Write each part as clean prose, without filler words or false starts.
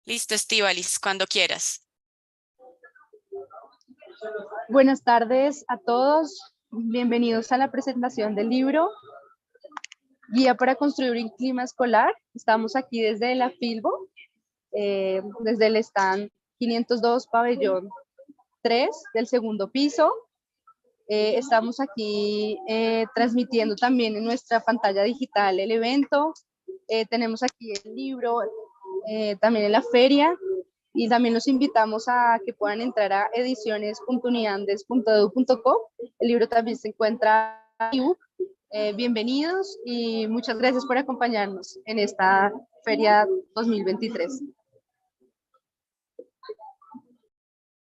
Listo, Estíbalis, cuando quieras. Buenas tardes a todos. Bienvenidos a la presentación del libro Guía para construir un clima escolar. Estamos aquí desde la Filbo, desde el stand 502 pabellón 3 del segundo piso. Estamos aquí transmitiendo también en nuestra pantalla digital el evento. Tenemos aquí el libro, también en la feria, y también los invitamos a que puedan entrar a ediciones.uniandes.edu.co. El libro también se encuentra en ebook. Bienvenidos y muchas gracias por acompañarnos en esta Feria 2023.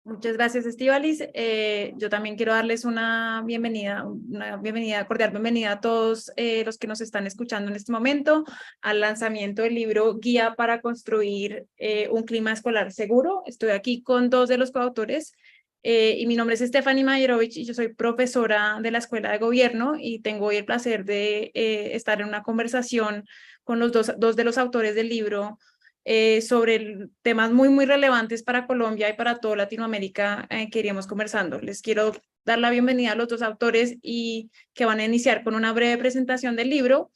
Muchas gracias, Estíbalis. Yo también quiero darles una cordial bienvenida a todos los que nos están escuchando en este momento al lanzamiento del libro Guía para construir un clima escolar seguro. Estoy aquí con dos de los coautores y mi nombre es Stephanie Mayerovich y yo soy profesora de la Escuela de Gobierno y tengo hoy el placer de estar en una conversación con los dos de los autores del libro sobre temas muy relevantes para Colombia y para toda Latinoamérica que iríamos conversando. Les quiero dar la bienvenida a los dos autores y que van a iniciar con una breve presentación del libro.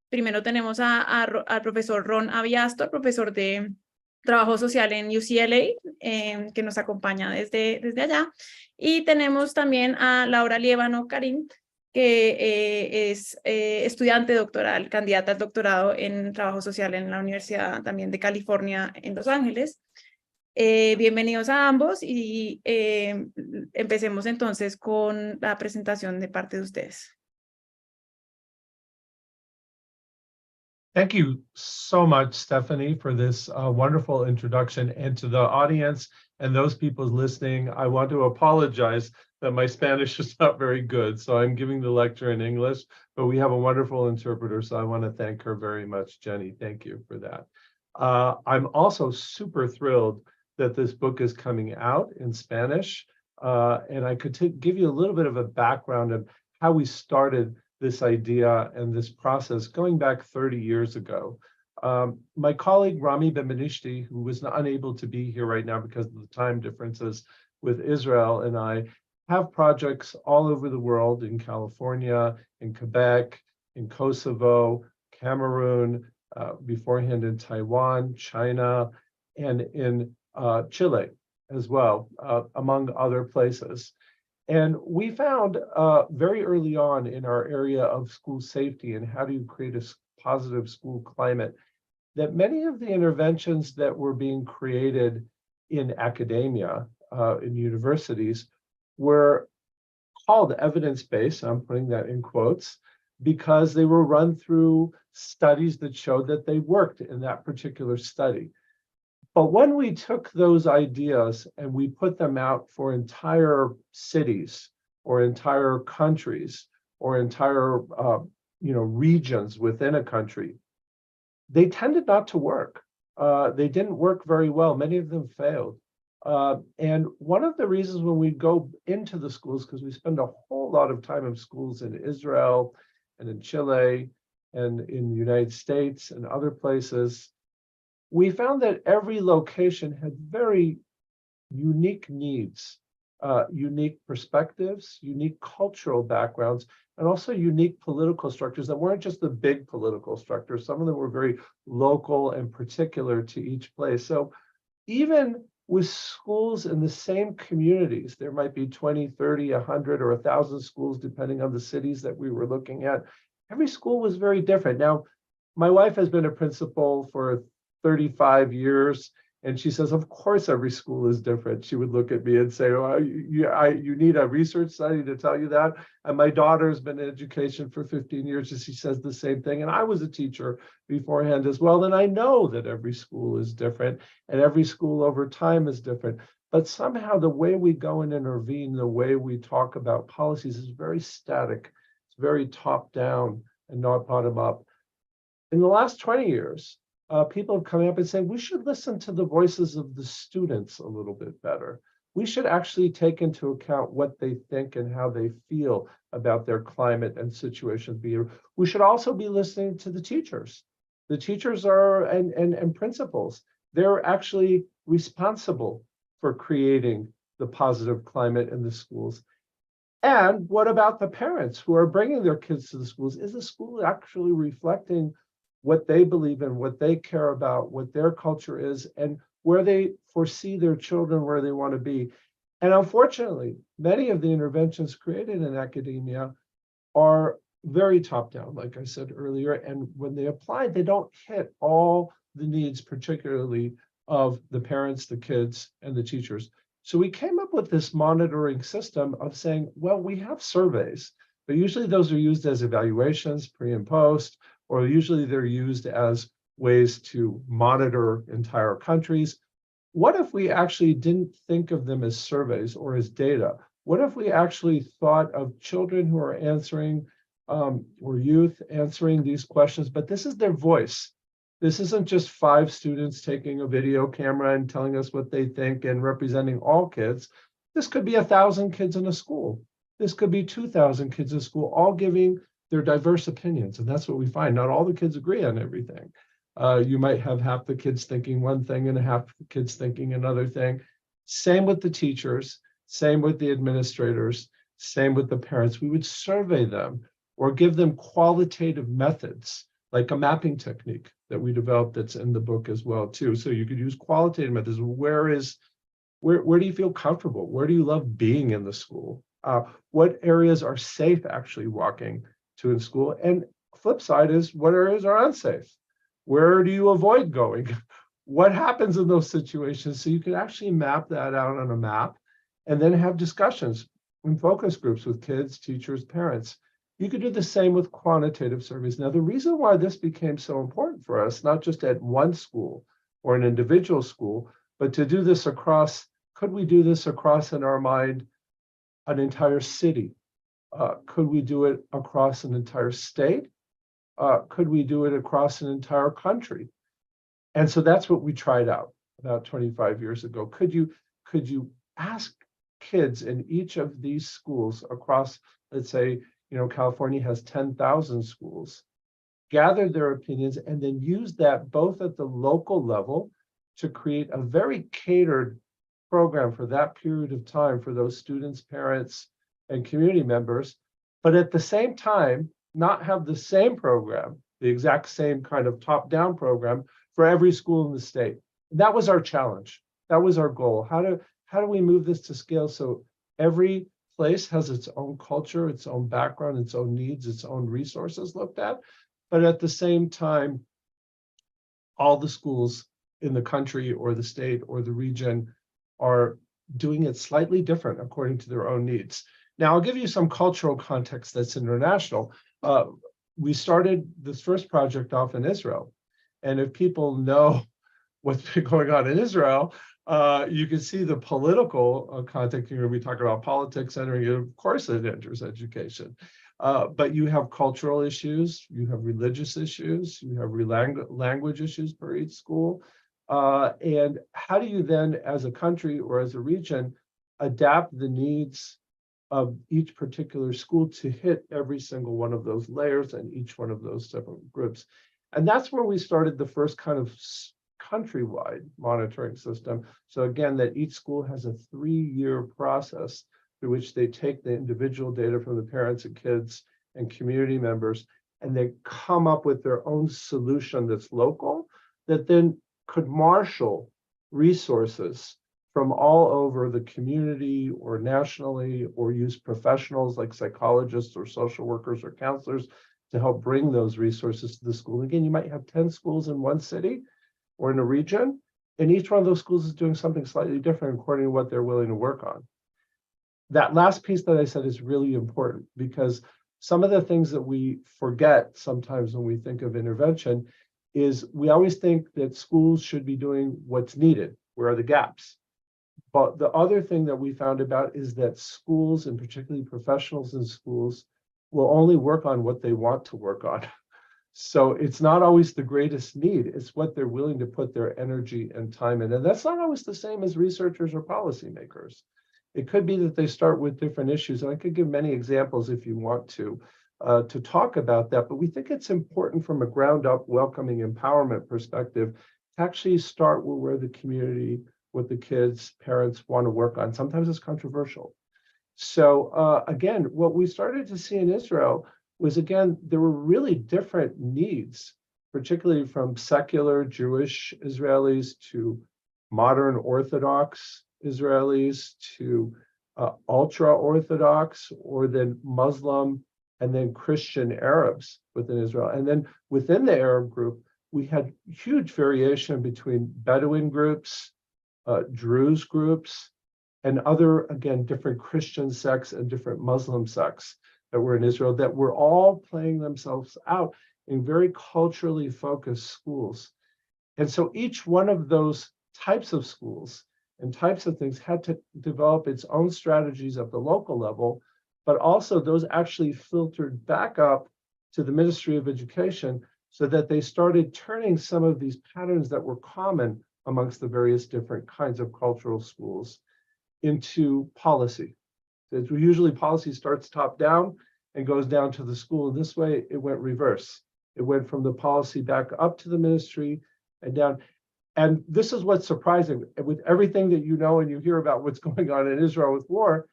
Primero tenemos al profesor Ron Avi Astor, profesor de Trabajo Social en UCLA, que nos acompaña desde allá. Y tenemos también a Laura Liévano-Karim, que es estudiante doctoral, candidata al doctorado en trabajo social en la Universidad también de California en Los Ángeles. Bienvenidos a ambos y empecemos entonces con la presentación de parte de ustedes. Thank you so much, Stephanie, for this wonderful introduction. And to the audience and those people listening, I want to apologize that my Spanish is not very good. So I'm giving the lecture in English, but we have a wonderful interpreter. So I want to thank her very much, Jenny. Thank you for that. I'm also super thrilled that this book is coming out in Spanish. And I could give you a little bit of a background of how we started this idea and this process going back 30 years ago. My colleague Rami Benbenishty, who was unable to be here right now because of the time differences with Israel, and I have projects all over the world, in California, in Quebec, in Kosovo, Cameroon, beforehand in Taiwan, China, and in Chile as well, among other places. And we found very early on in our area of school safety and how do you create a positive school climate, that many of the interventions that were being created in academia, in universities, were called evidence-based, I'm putting that in quotes, because they were run through studies that showed that they worked in that particular study. But when we took those ideas and we put them out for entire cities or entire countries or entire regions within a country, they tended not to work. They didn't work very well. Many of them failed. And one of the reasons when we go into the schools, because we spend a whole lot of time in schools in Israel and in Chile and in the United States and other places, we found that every location had very unique needs, unique perspectives, unique cultural backgrounds, and also unique political structures that weren't just the big political structures. Some of them were very local and particular to each place. So even with schools in the same communities, there might be 20, 30, 100, or 1,000 schools, depending on the cities that we were looking at. Every school was very different. Now, my wife has been a principal for 35 years, and she says, of course, every school is different. She would look at me and say, oh, you need a research study to tell you that. And my daughter's been in education for 15 years, and she says the same thing. And I was a teacher beforehand as well. And I know that every school is different, and every school over time is different. But somehow the way we go and intervene, the way we talk about policies is very static. It's very top down and not bottom up. In the last 20 years, people have come up and said, we should listen to the voices of the students a little bit better. We should actually take into account what they think and how they feel about their climate and situations. We should also be listening to the teachers. The teachers are and principals. they're actually responsible for creating the positive climate in the schools. And what about the parents who are bringing their kids to the schools? Is the school actually reflecting what they believe in, what they care about, what their culture is, and where they foresee their children, where they want to be? And unfortunately, many of the interventions created in academia are very top-down, like I said earlier, and when they apply, they don't hit all the needs, particularly of the parents, the kids, and the teachers. So we came up with this monitoring system of saying, well, we have surveys, but usually those are used as evaluations, pre and post, or usually they're used as ways to monitor entire countries. What if we actually didn't think of them as surveys or as data? What if we actually thought of children who are answering or youth answering these questions, but this is their voice. This isn't just 5 students taking a video camera and telling us what they think and representing all kids. This could be 1,000 kids in a school. This could be 2,000 kids in school, all giving their diverse opinions. And that's what we find. Not all the kids agree on everything. You might have half the kids thinking one thing and half the kids thinking another thing. Same with the teachers, same with the administrators, same with the parents. We would survey them or give them qualitative methods, like a mapping technique that we developed that's in the book as well too. So you could use qualitative methods. Where do you feel comfortable? Where do you love being in the school? What areas are safe actually walking to in school? And flip side is, what areas are unsafe? Where do you avoid going? What happens in those situations? So you can actually map that out on a map and then have discussions in focus groups with kids, teachers, parents. You could do the same with quantitative surveys. Now, the reason why this became so important for us, not just at one school or an individual school, but to do this across, could we do this across, in our mind, an entire city? Could we do it across an entire state? Could we do it across an entire country? And so that's what we tried out about 25 years ago. Could you ask kids in each of these schools across, let's say, California has 10,000 schools, gather their opinions, and then use that both at the local level to create a very catered program for that period of time for those students, parents, and community members, but at the same time, not have the same program, the exact same kind of top-down program for every school in the state. And that was our challenge. That was our goal. How do we move this to scale so every place has its own culture, its own background, its own needs, its own resources looked at, but at the same time, all the schools in the country or the state or the region are doing it slightly different according to their own needs. Now, I'll give you some cultural context that's international. We started this first project off in Israel. And if people know what's been going on in Israel, you can see the political context. You're going to be talking about politics entering it. Of course, it enters education. But you have cultural issues, you have religious issues, you have language issues per each school. And how do you then, as a country or as a region, adapt the needs of each particular school to hit every single one of those layers and each one of those separate groups? And that's where we started the first kind of countrywide monitoring system. So again, that each school has a 3-year process through which they take the individual data from the parents and kids and community members, and they come up with their own solution that's local, that then could marshal resources from all over the community or nationally, or use professionals like psychologists or social workers or counselors to help bring those resources to the school. Again, you might have 10 schools in one city or in a region, and each one of those schools is doing something slightly different according to what they're willing to work on. That last piece that I said is really important, because some of the things that we forget sometimes when we think of intervention is we always think that schools should be doing what's needed. Where are the gaps? But the other thing that we found about is that schools, and particularly professionals in schools, will only work on what they want to work on. So it's not always the greatest need, it's what they're willing to put their energy and time in. And that's not always the same as researchers or policymakers. It could be that they start with different issues, and I could give many examples if you want to talk about that, but we think it's important from a ground up welcoming empowerment perspective to actually start where the community, what the kids, parents want to work on. Sometimes it's controversial. So again, what we started to see in Israel was, again, there were really different needs, particularly from secular Jewish Israelis to modern Orthodox Israelis to ultra-Orthodox, or then Muslim, and then Christian Arabs within Israel. And then within the Arab group, we had huge variation between Bedouin groups, Druze groups, and other, again, different Christian sects and different Muslim sects that were in Israel that were all playing themselves out in very culturally focused schools. And so each one of those types of schools and types of things had to develop its own strategies at the local level, but also those actually filtered back up to the Ministry of Education so that they started turning some of these patterns that were common amongst the various different kinds of cultural schools into policy. It's usually policy starts top down and goes down to the school. In this way, it went reverse. It went from the policy back up to the ministry and down. And this is what's surprising. With everything that you know and you hear about what's going on in Israel with war,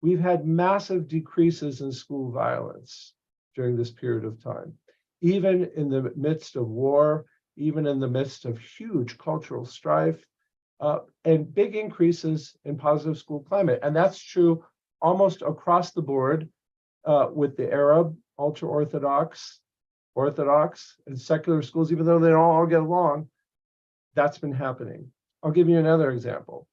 we've had massive decreases in school violence during this period of time. Even in the midst of war, even in the midst of huge cultural strife, and big increases in positive school climate. And that's true almost across the board with the Arab, ultra-Orthodox, Orthodox, and secular schools, even though they don't all get along. That's been happening. I'll give you another example.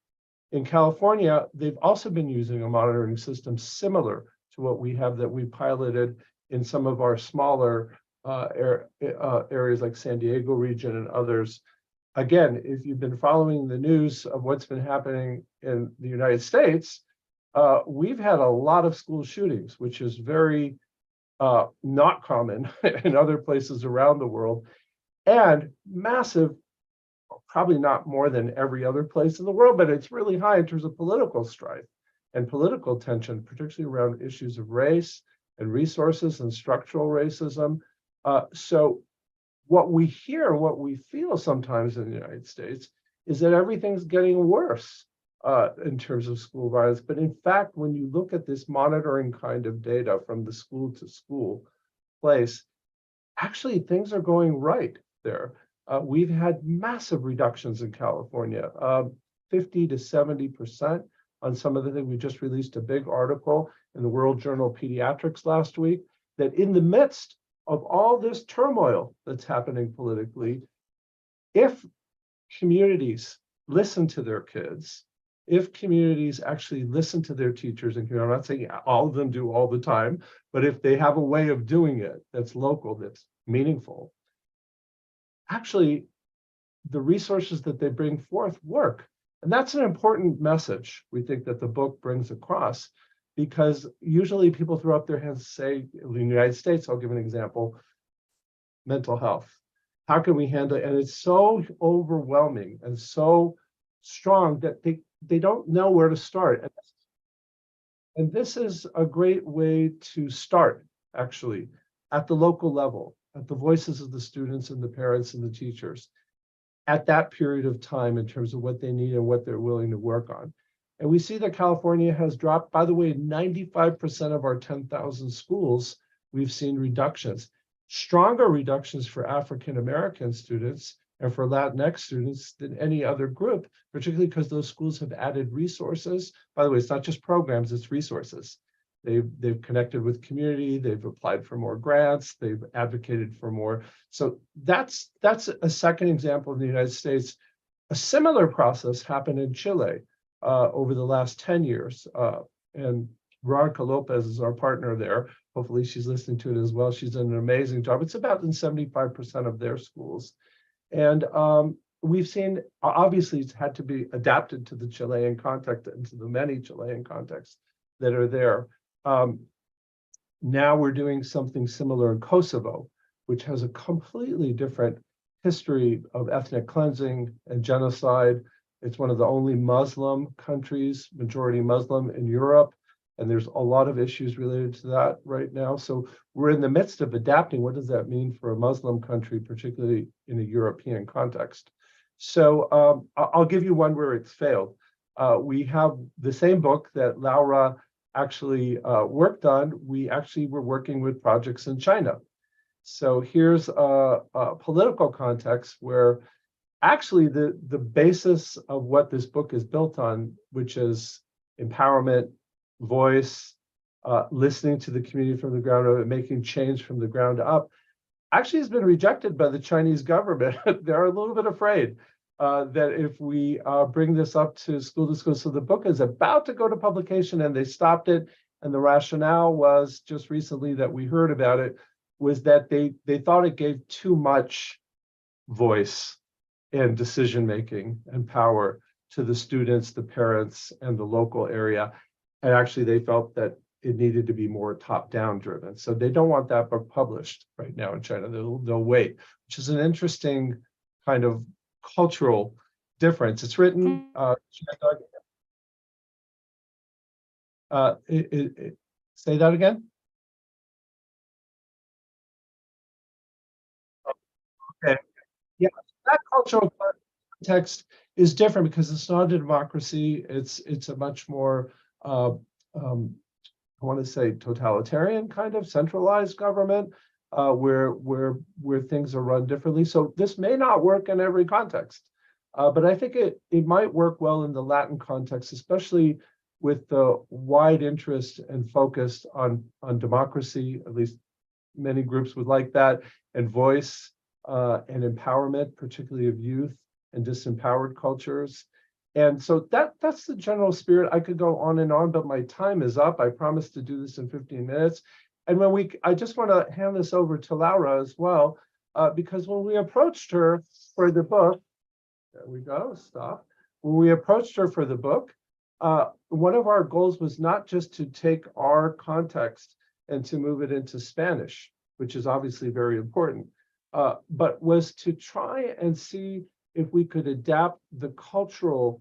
In California, they've also been using a monitoring system similar to what we have that we piloted in some of our smaller areas like San Diego region and others. Again, if you've been following the news of what's been happening in the United States, we've had a lot of school shootings, which is very not common in other places around the world, and massive, probably not more than every other place in the world, but it's really high in terms of political strife and political tension, particularly around issues of race and resources and structural racism. So what we hear, what we feel sometimes in the United States is that everything's getting worse in terms of school violence. But in fact, when you look at this monitoring kind of data from the school to school place, actually things are going right there. We've had massive reductions in California, 50 to 70% on some of the things. We just released a big article in the World Journal of Pediatrics last week that in the midst of all this turmoil that's happening politically, if communities listen to their kids, if communities actually listen to their teachers, and I'm not saying all of them do all the time, but if they have a way of doing it that's local, that's meaningful, actually the resources that they bring forth work. And that's an important message we think that the book brings across, because usually people throw up their hands and say, in the United States, I'll give an example, mental health. How can we handle it? And it's so overwhelming and so strong that they don't know where to start. And this is a great way to start, actually, at the local level, at the voices of the students and the parents and the teachers, at that period of time in terms of what they need and what they're willing to work on. And we see that California has dropped, by the way, 95% of our 10,000 schools, we've seen reductions, stronger reductions for African-American students and for Latinx students than any other group, particularly because those schools have added resources. By the way, it's not just programs, it's resources. They've connected with community, they've applied for more grants, they've advocated for more. So that's a second example in the United States. A similar process happened in Chile over the last 10 years. And Veronica Lopez is our partner there. Hopefully she's listening to it as well. She's done an amazing job. It's about in 75% of their schools. And we've seen, obviously it's had to be adapted to the Chilean context and to the many Chilean contexts that are there. Now we're doing something similar in Kosovo, which has a completely different history of ethnic cleansing and genocide. It's one of the only Muslim countries, majority Muslim in Europe, and there's a lot of issues related to that right now. So we're in the midst of adapting. What does that mean for a Muslim country, particularly in a European context? So I'll give you one where it's failed. We have the same book that Laura actually worked on. We actually were working with projects in China. So here's a political context where actually the basis of what this book is built on, which is empowerment, voice, listening to the community from the ground up, and making change from the ground up, actually has been rejected by the Chinese government. They're a little bit afraid that if we bring this up to school, so the book is about to go to publication and they stopped it. And the rationale was just recently that we heard about it, was that they thought it gave too much voice and decision-making and power to the students, the parents, and the local area. And actually they felt that it needed to be more top-down driven. So they don't want that book published right now in China. They'll wait, which is an interesting kind of cultural difference. It's written, say that again? Okay, yeah, that cultural context is different because it's not a democracy. It's a much more, I want to say totalitarian kind of centralized government where things are run differently. So this may not work in every context, but I think it might work well in the Latin context, especially with the wide interest and focus on democracy. At least many groups would like that, and voice and empowerment, particularly of youth and disempowered cultures. And so that's the general spirit. I could go on and on, but my time is up. I promised to do this in 15 minutes. And I just want to hand this over to Laura as well, because when we approached her for the book, there we go, stop. When we approached her for the book, one of our goals was not just to take our context and to move it into Spanish, which is obviously very important, but was to try and see if we could adapt the cultural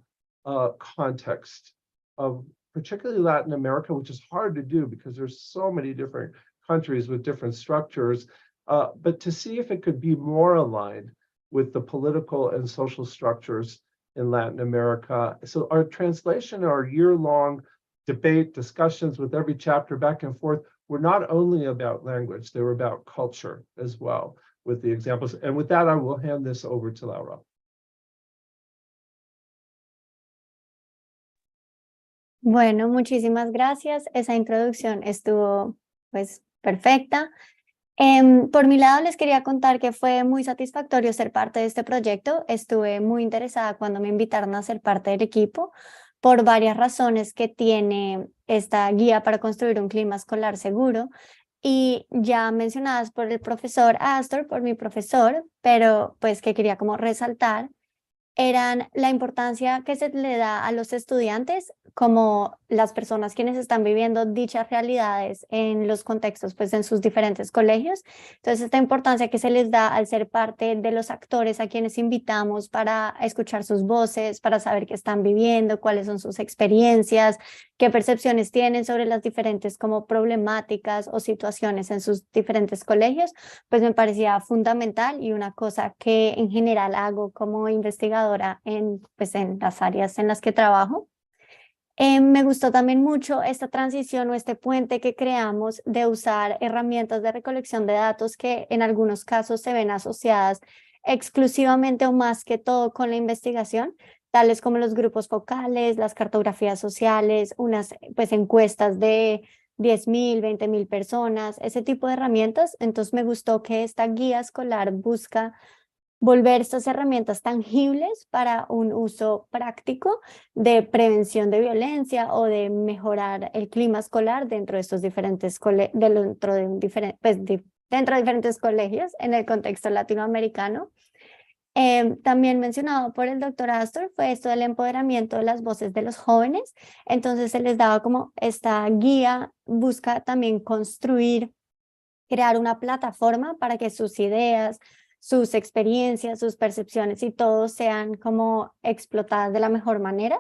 context of particularly Latin America, which is hard to do because there's so many different countries with different structures, but to see if it could be more aligned with the political and social structures in Latin America. So our translation, our year-long debate, discussions with every chapter back and forth, were not only about language, they were about culture as well with the examples. And with that, I will hand this over to Laura. Bueno, muchísimas gracias. Esa introducción estuvo pues perfecta. Por mi lado les quería contar que fue muy satisfactorio ser parte de este proyecto. Estuve muy interesada cuando me invitaron a ser parte del equipo por varias razones que tiene esta guía para construir un clima escolar seguro y ya mencionadas por el profesor Astor, por mi profesor, pero pues que quería como resaltar, eran la importancia que se le da a los estudiantes como las personas quienes están viviendo dichas realidades en los contextos, pues en sus diferentes colegios. Entonces, esta importancia que se les da al ser parte de los actores a quienes invitamos para escuchar sus voces, para saber qué están viviendo, cuáles son sus experiencias, qué percepciones tienen sobre las diferentes como problemáticas o situaciones en sus diferentes colegios, pues me parecía fundamental y una cosa que en general hago como investigadora en las áreas en las que trabajo. Me gustó también mucho esta transición o este puente que creamos de usar herramientas de recolección de datos que en algunos casos se ven asociadas exclusivamente o más que todo con la investigación, tales como los grupos focales, las cartografías sociales, unas pues encuestas de 10.000, 20.000 personas, ese tipo de herramientas. Entonces me gustó que esta guía escolar busca volver estas herramientas tangibles para un uso práctico de prevención de violencia o de mejorar el clima escolar dentro de estos diferentes dentro de diferentes colegios en el contexto latinoamericano. También mencionado por el doctor Astor fue esto del empoderamiento de las voces de los jóvenes. Entonces se les daba como esta guía, busca también construir, crear una plataforma para que sus ideas, sus experiencias, sus percepciones y todo sean como explotadas de la mejor manera.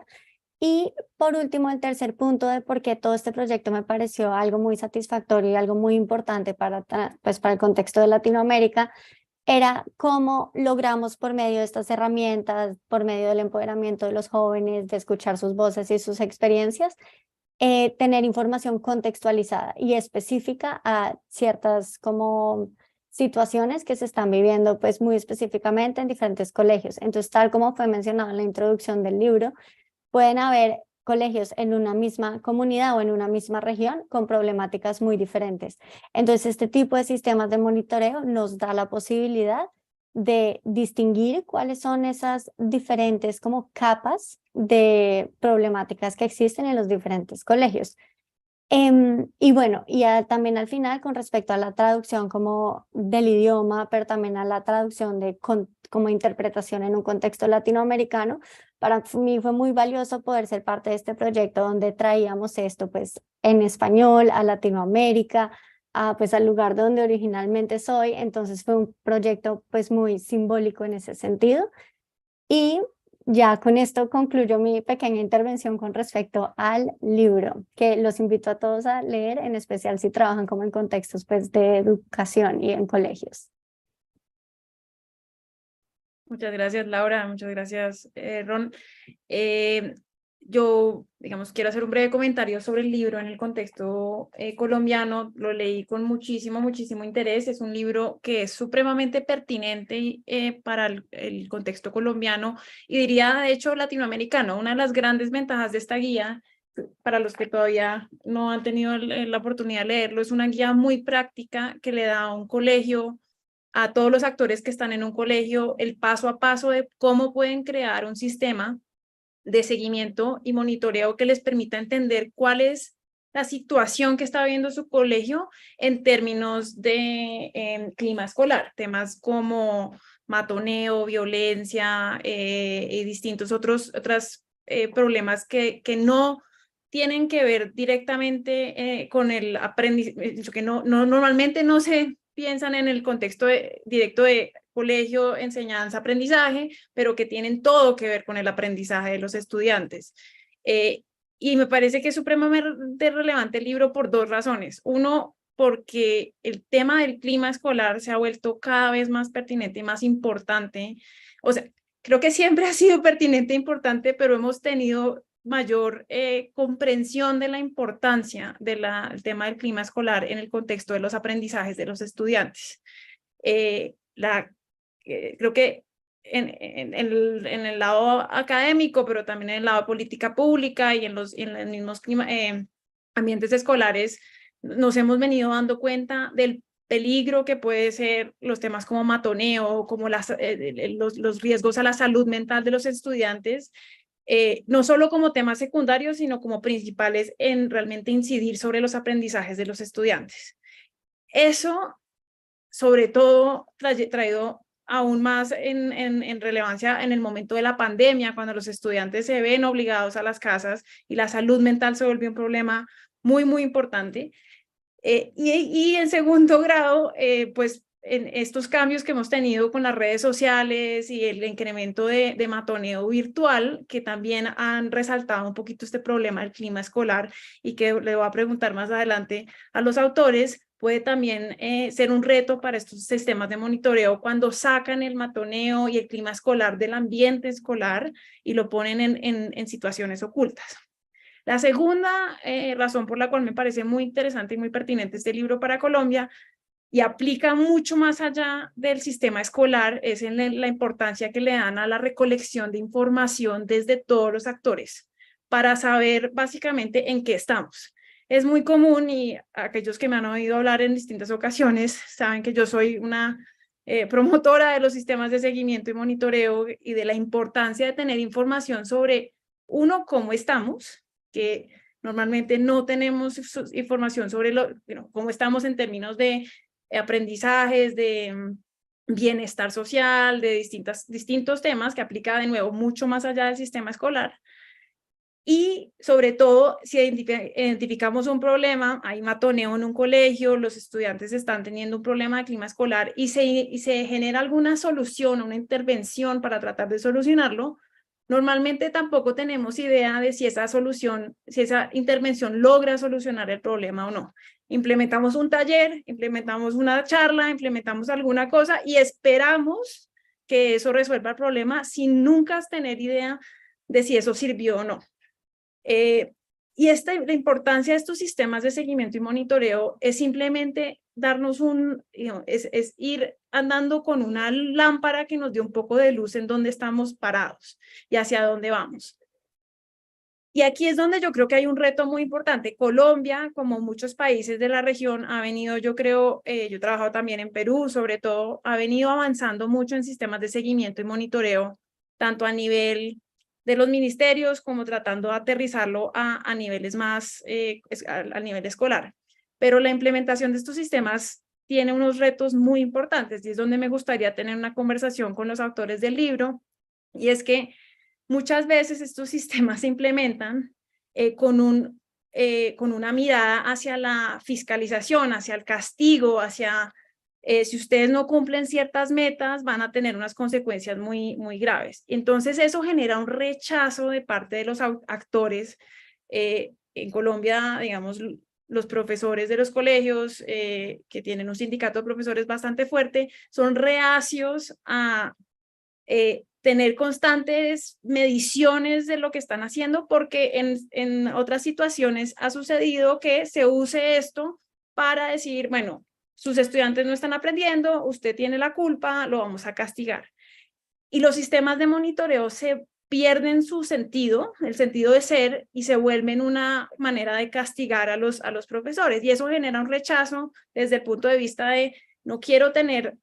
Y por último, el tercer punto de por qué todo este proyecto me pareció algo muy satisfactorio y algo muy importante para el contexto de Latinoamérica era cómo logramos por medio de estas herramientas, por medio del empoderamiento de los jóvenes, de escuchar sus voces y sus experiencias, tener información contextualizada y específica a ciertas como situaciones que se están viviendo pues muy específicamente en diferentes colegios. Entonces, tal como fue mencionado en la introducción del libro, pueden haber colegios en una misma comunidad o en una misma región con problemáticas muy diferentes. Entonces, este tipo de sistemas de monitoreo nos da la posibilidad de distinguir cuáles son esas diferentes como capas de problemáticas que existen en los diferentes colegios. Y bueno, también al final con respecto a la traducción como del idioma, pero también a la traducción de como interpretación en un contexto latinoamericano, para mí fue muy valioso poder ser parte de este proyecto donde traíamos esto pues en español a Latinoamérica, pues al lugar donde originalmente soy. Entonces fue un proyecto pues muy simbólico en ese sentido. Y ya con esto concluyo mi pequeña intervención con respecto al libro, que los invito a todos a leer, en especial si trabajan como en contextos pues de educación y en colegios. Muchas gracias, Laura. Muchas gracias, Ron. Yo, digamos, quiero hacer un breve comentario sobre el libro en el contexto colombiano. Lo leí con muchísimo interés. Es un libro que es supremamente pertinente para el contexto colombiano y diría, de hecho, latinoamericano. Una de las grandes ventajas de esta guía, para los que todavía no han tenido la oportunidad de leerlo, es una guía muy práctica que le da a un colegio, a todos los actores que están en un colegio, el paso a paso de cómo pueden crear un sistema de seguimiento y monitoreo que les permita entender cuál es la situación que está viviendo su colegio en términos de clima escolar, temas como matoneo, violencia y distintos otros problemas que no tienen que ver directamente con el aprendizaje, que normalmente no se piensan en el contexto directo de colegio, enseñanza, aprendizaje, pero que tienen todo que ver con el aprendizaje de los estudiantes. Y me parece que es supremamente relevante el libro por dos razones. Uno, porque el tema del clima escolar se ha vuelto cada vez más pertinente y más importante. O sea, creo que siempre ha sido pertinente e importante, pero hemos tenido mayor comprensión de la importancia del tema del clima escolar en el contexto de los aprendizajes de los estudiantes. Creo que en el lado académico, pero también en el lado de política pública y en los mismos ambientes escolares, nos hemos venido dando cuenta del peligro que puede ser los temas como matoneo, como los riesgos a la salud mental de los estudiantes, no solo como temas secundarios, sino como principales en realmente incidir sobre los aprendizajes de los estudiantes. Eso, sobre todo, traído aún más en relevancia en el momento de la pandemia, cuando los estudiantes se ven obligados a las casas y la salud mental se volvió un problema muy importante. Y en segundo grado, pues en estos cambios que hemos tenido con las redes sociales y el incremento de matoneo virtual, que también han resaltado un poquito este problema del clima escolar y que le voy a preguntar más adelante a los autores, puede también ser un reto para estos sistemas de monitoreo cuando sacan el matoneo y el clima escolar del ambiente escolar y lo ponen en situaciones ocultas. La segunda razón por la cual me parece muy interesante y muy pertinente este libro para Colombia y aplica mucho más allá del sistema escolar es en la importancia que le dan a la recolección de información desde todos los actores para saber básicamente en qué estamos. Es muy común y aquellos que me han oído hablar en distintas ocasiones saben que yo soy una promotora de los sistemas de seguimiento y monitoreo y de la importancia de tener información sobre, uno, cómo estamos, que normalmente no tenemos información sobre cómo estamos en términos de aprendizajes, de bienestar social, de distintos temas que aplica de nuevo mucho más allá del sistema escolar. Y sobre todo, si identificamos un problema, hay matoneo en un colegio, los estudiantes están teniendo un problema de clima escolar y se genera alguna solución, una intervención para tratar de solucionarlo, normalmente tampoco tenemos idea de si esa solución, si esa intervención logra solucionar el problema o no. Implementamos un taller, implementamos una charla, implementamos alguna cosa y esperamos que eso resuelva el problema sin nunca tener idea de si eso sirvió o no. Y la importancia de estos sistemas de seguimiento y monitoreo es simplemente darnos es ir andando con una lámpara que nos dé un poco de luz en dónde estamos parados y hacia dónde vamos. Y aquí es donde yo creo que hay un reto muy importante. Colombia, como muchos países de la región, ha venido, yo creo, yo he trabajado también en Perú, sobre todo, ha venido avanzando mucho en sistemas de seguimiento y monitoreo, tanto a nivel de los ministerios como tratando de aterrizarlo a niveles más, a nivel escolar. Pero la implementación de estos sistemas tiene unos retos muy importantes y es donde me gustaría tener una conversación con los autores del libro, y es que muchas veces estos sistemas se implementan con una mirada hacia la fiscalización, hacia el castigo, hacia si ustedes no cumplen ciertas metas van a tener unas consecuencias muy, muy graves. Entonces eso genera un rechazo de parte de los actores. En Colombia, digamos, los profesores de los colegios, que tienen un sindicato de profesores bastante fuerte, son reacios a tener constantes mediciones de lo que están haciendo, porque en otras situaciones ha sucedido que se use esto para decir, bueno, sus estudiantes no están aprendiendo, usted tiene la culpa, lo vamos a castigar. Y los sistemas de monitoreo se pierden su sentido, el sentido de ser, y se vuelven una manera de castigar a los profesores. Y eso genera un rechazo desde el punto de vista de no quiero tener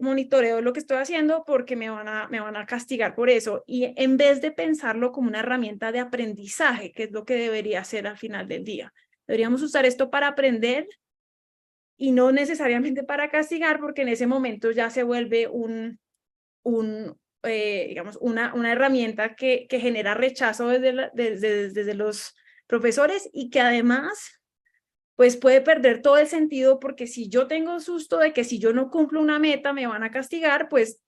monitoreo lo que estoy haciendo porque me van a castigar por eso. Y en vez de pensarlo como una herramienta de aprendizaje, que es lo que debería ser al final del día, deberíamos usar esto para aprender y no necesariamente para castigar, porque en ese momento ya se vuelve digamos, una herramienta que genera rechazo desde los profesores y que además pues puede perder todo el sentido, porque si yo tengo susto de que si yo no cumplo una meta me van a castigar, pues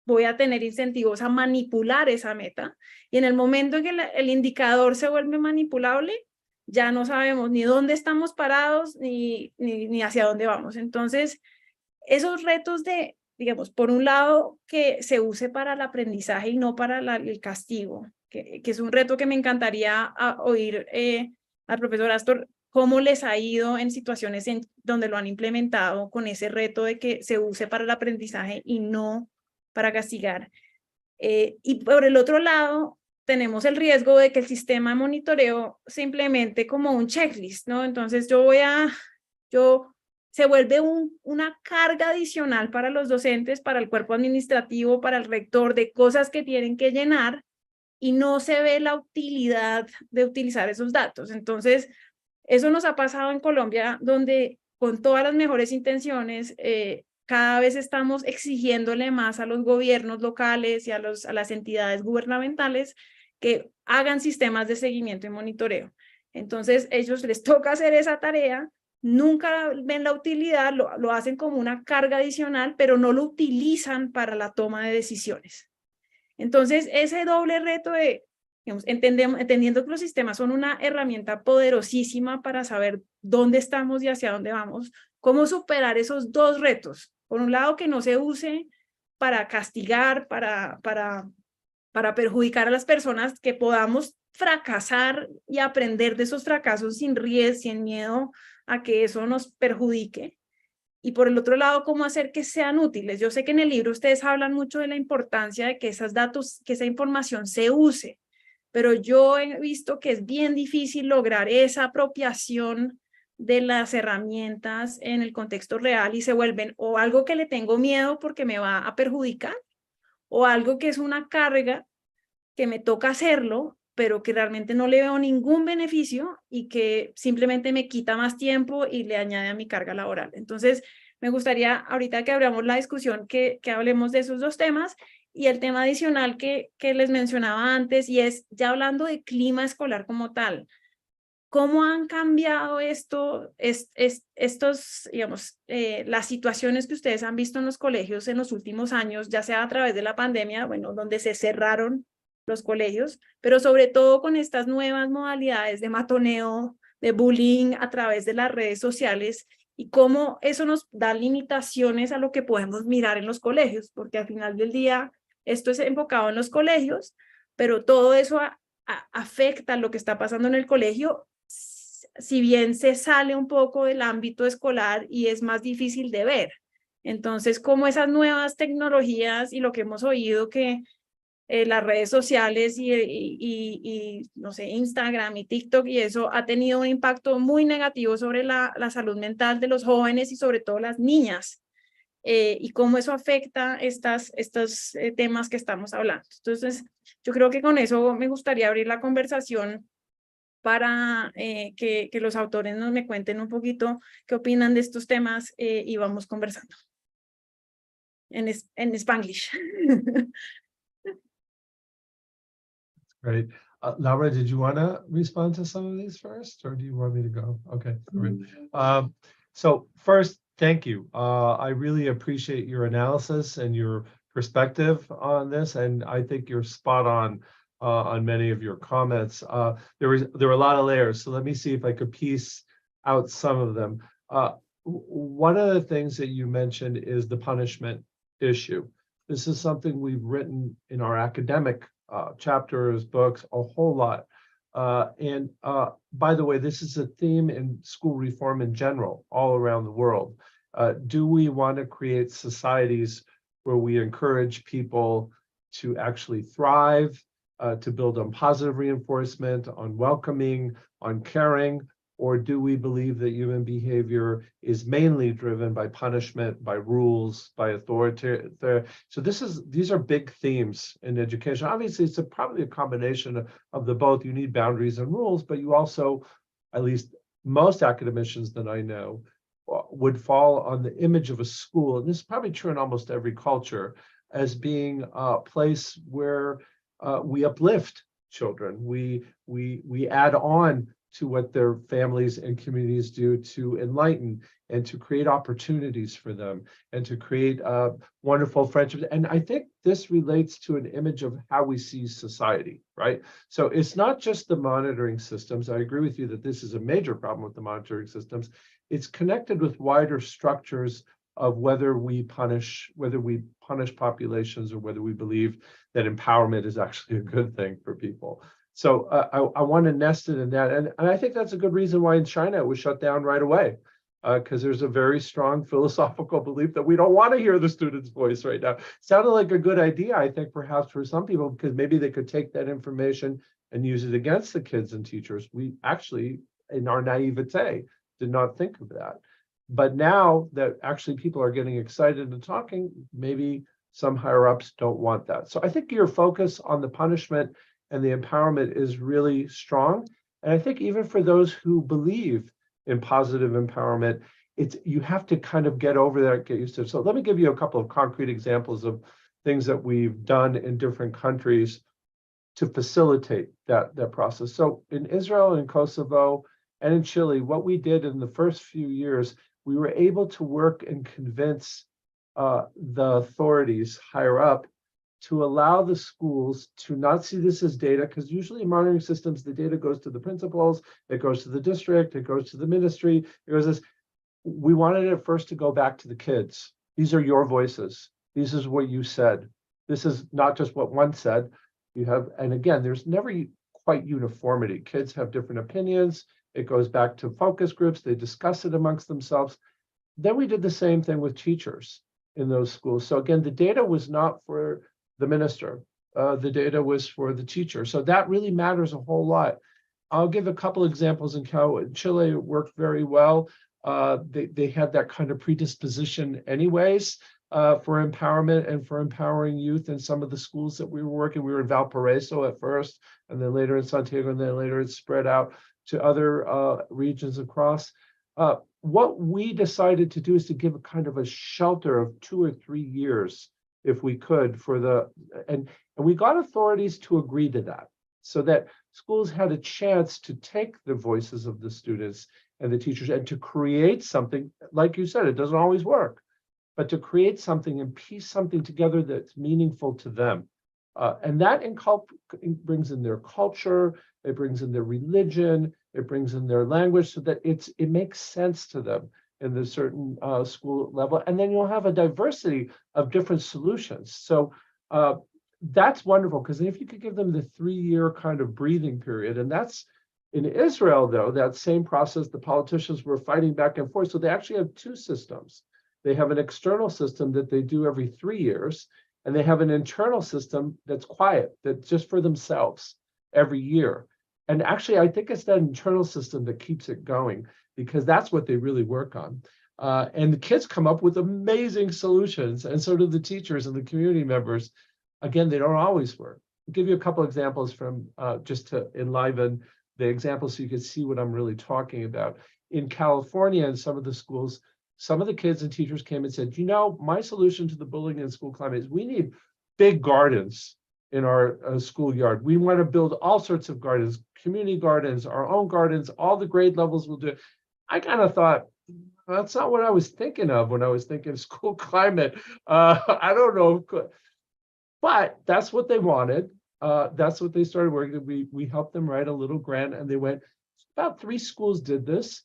voy a tener incentivos a manipular esa meta. Y en el momento en que el indicador se vuelve manipulable, ya no sabemos ni dónde estamos parados ni hacia dónde vamos. Entonces, esos retos de, digamos, por un lado, que se use para el aprendizaje y no para el castigo, que es un reto que me encantaría oír al profesor Astor, cómo les ha ido en situaciones donde lo han implementado con ese reto de que se use para el aprendizaje y no para castigar. Y por el otro lado, tenemos el riesgo de que el sistema de monitoreo se implemente como un checklist, ¿no? Entonces se vuelve una carga adicional para los docentes, para el cuerpo administrativo, para el rector, de cosas que tienen que llenar y no se ve la utilidad de utilizar esos datos. Entonces, eso nos ha pasado en Colombia, donde con todas las mejores intenciones, cada vez estamos exigiéndole más a los gobiernos locales y a las entidades gubernamentales que hagan sistemas de seguimiento y monitoreo. Entonces, ellos les toca hacer esa tarea, nunca ven la utilidad, lo hacen como una carga adicional, pero no lo utilizan para la toma de decisiones. Entonces, ese doble reto de, digamos, entendiendo que los sistemas son una herramienta poderosísima para saber dónde estamos y hacia dónde vamos, cómo superar esos dos retos. Por un lado, que no se use para castigar, para perjudicar a las personas, que podamos fracasar y aprender de esos fracasos sin riesgo, sin miedo a que eso nos perjudique. Y por el otro lado, cómo hacer que sean útiles. Yo sé que en el libro ustedes hablan mucho de la importancia de que esos datos, que esa información se use, pero yo he visto que es bien difícil lograr esa apropiación de las herramientas en el contexto real y se vuelven o algo que le tengo miedo porque me va a perjudicar, o algo que es una carga que me toca hacerlo, pero que realmente no le veo ningún beneficio y que simplemente me quita más tiempo y le añade a mi carga laboral. Entonces, me gustaría, ahorita que abramos la discusión, que hablemos de esos dos temas. Y el tema adicional que les mencionaba antes, y es ya hablando de clima escolar como tal, ¿cómo han cambiado digamos, las situaciones que ustedes han visto en los colegios en los últimos años, ya sea a través de la pandemia, bueno, donde se cerraron los colegios, pero sobre todo con estas nuevas modalidades de matoneo, de bullying a través de las redes sociales, y cómo eso nos da limitaciones a lo que podemos mirar en los colegios, porque al final del día esto es enfocado en los colegios, pero todo eso afecta lo que está pasando en el colegio, si bien se sale un poco del ámbito escolar y es más difícil de ver. Entonces, como esas nuevas tecnologías y lo que hemos oído que las redes sociales y no sé, Instagram y TikTok y eso ha tenido un impacto muy negativo sobre la salud mental de los jóvenes y sobre todo las niñas, y cómo eso afecta estos temas que estamos hablando. Entonces, yo creo que con eso me gustaría abrir la conversación para que los autores me cuenten un poquito qué opinan de estos temas, y vamos conversando en Spanglish. Great. Laura, did you want to respond to some of these first, or do you want me to go? Okay. All right. So first, thank you. I really appreciate your analysis and your perspective on this, and I think you're spot on many of your comments. There were a lot of layers, so let me see if I could piece out some of them. One of the things that you mentioned is the punishment issue. This is something we've written in our academic chapters, books, a whole lot. And by the way, this is a theme in school reform in general, all around the world. Do we want to create societies where we encourage people to actually thrive, to build on positive reinforcement, on welcoming, on caring, or do we believe that human behavior is mainly driven by punishment, by rules, by authority? So these are big themes in education. Obviously, it's probably a combination of the both. You need boundaries and rules, but you also, at least most academicians that I know, would fall on the image of a school, and this is probably true in almost every culture, as being a place where we uplift children. We add on to what their families and communities do to enlighten and to create opportunities for them and to create wonderful friendships. And I think this relates to an image of how we see society, right? So it's not just the monitoring systems. I agree with you that this is a major problem with the monitoring systems. It's connected with wider structures of whether we punish populations or whether we believe that empowerment is actually a good thing for people. So I want to nest it in that. And I think that's a good reason why in China it was shut down right away, because there's a very strong philosophical belief that we don't want to hear the student's voice right now. Sounded like a good idea, I think, perhaps for some people, because maybe they could take that information and use it against the kids and teachers. We actually, in our naivete, did not think of that. But now that actually people are getting excited and talking, maybe some higher ups don't want that. So I think your focus on the punishment and the empowerment is really strong. And I think even for those who believe in positive empowerment, you have to kind of get over that, get used to it. So let me give you a couple of concrete examples of things that we've done in different countries to facilitate that process. So in Israel and Kosovo and in Chile, what we did in the first few years, we were able to work and convince the authorities higher up to allow the schools to not see this as data, because usually in monitoring systems, the data goes to the principals, it goes to the district, it goes to the ministry, it goes this. We wanted it first to go back to the kids. These are your voices. This is what you said. This is not just what one said. You have, and again, there's never quite uniformity. Kids have different opinions. It goes back to focus groups. They discuss it amongst themselves. Then we did the same thing with teachers in those schools. So again, the data was not for the minister. The data was for the teacher. So that really matters a whole lot. I'll give a couple examples in Chile. It worked very well. They had that kind of predisposition anyways for empowerment and for empowering youth in some of the schools that we were working. We were in Valparaiso at first, and then later in Santiago, and then later it spread out to other regions across. What we decided to do is to give a kind of a shelter of 2 or 3 years, if we could, and we got authorities to agree to that, so that schools had a chance to take the voices of the students and the teachers and to create something. Like you said, it doesn't always work, but to create something and piece something together that's meaningful to them. And that brings in their culture, it brings in their religion, it brings in their language, so that it makes sense to them in the certain school level. And then you'll have a diversity of different solutions. So that's wonderful, because if you could give them the 3-year kind of breathing period, and that's in Israel, though, that same process, the politicians were fighting back and forth. So they actually have 2 systems. They have an external system that they do every 3 years, and they have an internal system that's quiet, that's just for themselves every year. And actually, I think it's that internal system that keeps it going, because that's what they really work on. And the kids come up with amazing solutions, and so do the teachers and the community members. Again, they don't always work. I'll give you a couple examples from just to enliven the examples so you can see what I'm really talking about. In California, in some of the schools, some of the kids and teachers came and said, you know, my solution to the bullying in school climate is we need big gardens in our schoolyard. We want to build all sorts of gardens, community gardens, our own gardens, all the grade levels will do it. I kind of thought, that's not what I was thinking of when I was thinking school climate. I don't know, but that's what they wanted. That's what they started working. We helped them write a little grant, and they went, about 3 schools did this.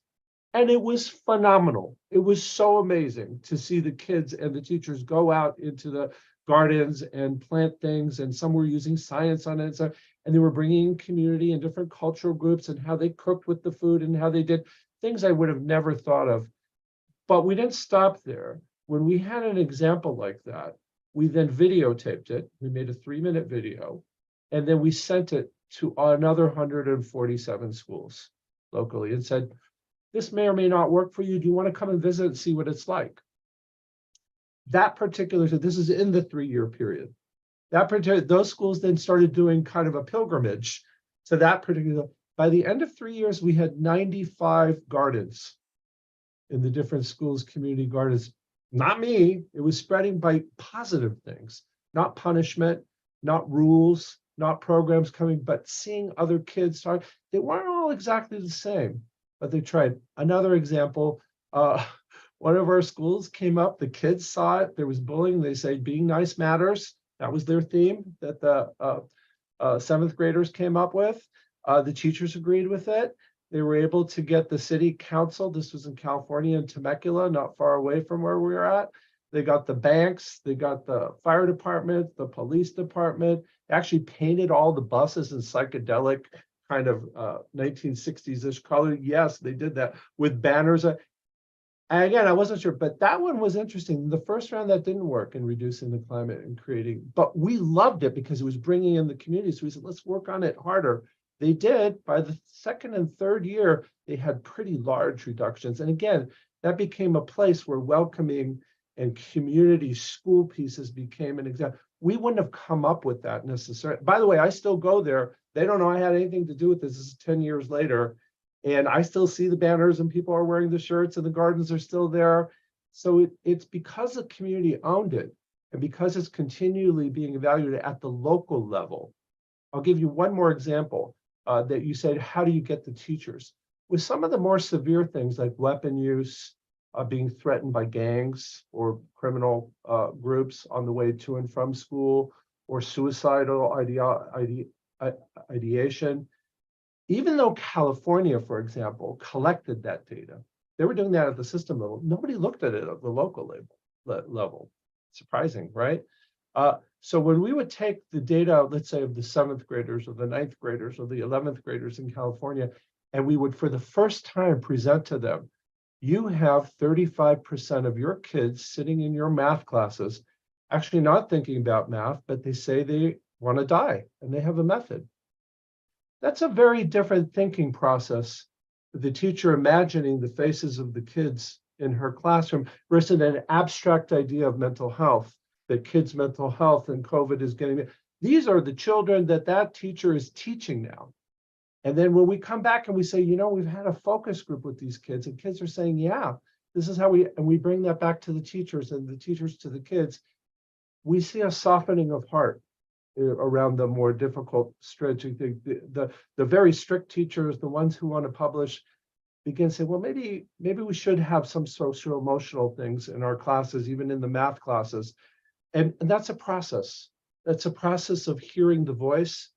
And it was phenomenal. It was so amazing to see the kids and the teachers go out into the gardens and plant things, and some were using science on it. And they were bringing in community and different cultural groups and how they cooked with the food and how they did things I would have never thought of. But we didn't stop there. When we had an example like that, we then videotaped it. We made a 3-minute video, and then we sent it to another 147 schools locally and said, this may or may not work for you. Do you want to come and visit and see what it's like? That particular, so this is in the 3-year period. Those schools then started doing kind of a pilgrimage to that particular. By the end of 3 years, we had 95 gardens in the different schools, community gardens. Not me. It was spreading by positive things, not punishment, not rules, not programs coming, but seeing other kids start. They weren't all exactly the same, but they tried. Another example, one of our schools came up, the kids saw it, there was bullying, they say being nice matters. That was their theme that the 7th graders came up with. The teachers agreed with it. They were able to get the city council, this was in California, in Temecula, not far away from where we were at. They got the banks, they got the fire department, the police department, actually painted all the buses in psychedelic kind of 1960s-ish color. Yes, they did that with banners. And again, I wasn't sure, but that one was interesting. The first round that didn't work in reducing the climate and creating, but we loved it because it was bringing in the community. So we said, let's work on it harder. They did. By the 2nd and 3rd year, they had pretty large reductions. And again, that became a place where welcoming and community school pieces became an example. We wouldn't have come up with that necessarily. By the way, I still go there. They don't know I had anything to do with this. This is 10 years later. And I still see the banners and people are wearing the shirts and the gardens are still there. So it's because the community owned it and because it's continually being evaluated at the local level. I'll give you one more example that you said, how do you get the teachers? With some of the more severe things like weapon use, being threatened by gangs or criminal groups on the way to and from school, or suicidal ideation. Even though California, for example, collected that data, they were doing that at the system level. Nobody looked at it at the local level. Surprising, right? So when we would take the data, let's say of the 7th graders or the 9th graders or the 11th graders in California, and we would for the first time present to them, you have 35% of your kids sitting in your math classes, actually not thinking about math, but they say they want to die and they have a method. That's a very different thinking process. The teacher imagining the faces of the kids in her classroom versus an abstract idea of mental health, that kids' mental health and COVID is getting. These are the children that teacher is teaching now. And then when we come back and we say, you know, we've had a focus group with these kids, and kids are saying, yeah, this is how we bring that back to the teachers and the teachers to the kids, we see a softening of heart around the more difficult stretching thing. The very strict teachers, the ones who want to publish, begin to say, well, maybe we should have some social emotional things in our classes, even in the math classes. And that's a process. That's a process of hearing the voice,